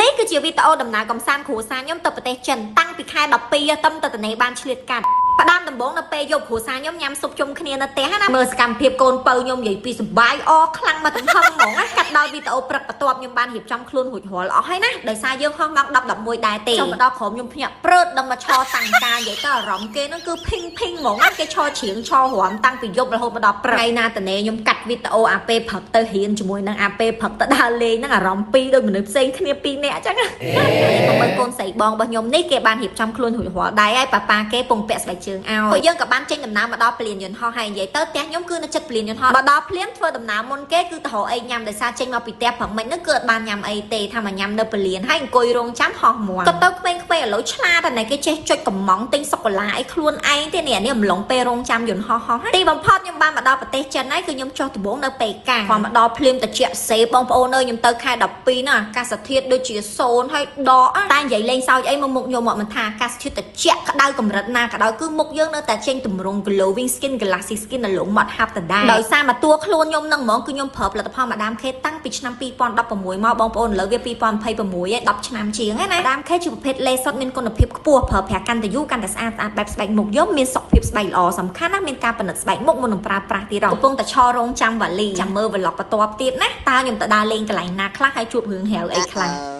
នេះគឺជាវីដេអូដំណើរកំសាន្តគ្រួសារខ្ញុំទៅប្រទេសចិនតាំងពីខែ12ទៅទៅនេបានឆ្លៀតកាត់ផ្ដើមដំបូងនៅពេលយប់គ្រួសារខ្ញុំញ៉ាំស៊ុបជុំគ្នានៅផ្ទះណាមើលសកម្មភាពកូនពៅខ្ញុំនិយាយពីសុបាយអខ្លាំងមកទាំងហឹងហ្មងណាកាត់ដោយវីដេអូព្រឹកបន្ទាប់ខ្ញុំបានរៀបចំខ្លួនរួចរាល់អស់ហើយណាដោយសារយើងហោះម៉ោង10 11ដែរទេចុះមកដល់ក្រុមខ្ញុំភ្ញាក់ព្រឺតដល់មកឈរតាំងការនិយាយទៅអារម្មណ៍គេហ្នឹងគឺភីងហ្មងណាគេឈរជ្រៀងឈររំតាំងពីយប់រហូតមកដល់ព្រឹកថ្ងៃណាតនេខ្ញុំកាត់វីដេអូអាពេលព្រឹកទៅរៀនជាមួយនឹងអាពេលព្រឹកទៅដើរលេងហ្នឹងអារម្មណ៍ពីរដូចមនុស្សផ្សេងគ្នា2នាក់អញ្ចឹងណាមើលកូនស្រីបងរបស់ខ្ញុំនេះគេបានរៀបចំខ្លួនរួចរាល់ដែរហើយប៉ាប៉ាគេពងពាក់ស្បែកជើងឲ្យពួកយើងក៏បានចេញដំណើរមកដល់ពលានយន្តហោះហើយនិយាយទៅផ្ទះខ្ញុំគឺនៅជិតពលានយន្តហោះមកដល់ភ្លាមធ្វើដំណើរមុនគេគឺទៅរកអីញ៉ាំដោយសារចេញមកពីផ្ទះព្រឹកមិញហ្នឹងគឺអត់បានញ៉ាំអីទេថាមកញ៉ាំនៅពលានហើយអង្គុយរងចាំហោះមួយក៏ទៅក្មេងៗឥឡូវឆ្លាតតែគេចេះចុចកំងទិញសូកូឡាអីខ្លួនឯងទេនេះអំឡុងពេលរងចាំយន្តហោះទីបំផុតខ្ញុំបានមកដល់ប្រទេសចិនហើយគឺខ្ញុំចុះដំបូងនៅប៉េកាំងพอមកដល់ភ្លាមតិចសេបងប្អូនអើយខ្ញុំទៅខែ12ណាអាកាសធាតុដូចជា0ហើយដកតែនិយាយលេងសើចអីមកមុខខ្ញុំមកមិនថាអាកាសធាតុតិចក្តៅកម្រិតណាក៏ដោយគឺមុខយើងនៅតែចេញទម្រង់ glowing skin glassy skin នៅលងមាត់ហាប់ដដែលដោយសារមកតួខ្លួនខ្ញុំនឹងហ្មងគឺខ្ញុំប្រើផលិតផល Madame K តាំងពីឆ្នាំ2016មកបងប្អូនឥឡូវវា2026ហើយ10ឆ្នាំជាងហើយណា Madame K ជាប្រភេទលេសុតមានគុណភាពខ្ពស់ប្រើប្រាស់កាន់តែយូរកាន់តែស្អាតបែបស្បែកមុខយើងមានសុខភាពស្បែកល្អសំខាន់ណាស់មានការពិនិត្យស្បែកមុខមុននឹងប្រើប្រាស់ទៀតកំពុងតែឈររងចាំវ៉ាលីចាំមើល vlog បន្ទាប់ទៀតណាតើខ្ញុំទៅដើរលេងកន្លែងណាខ្លះហើយជួបរឿងហែវអីខ្លះ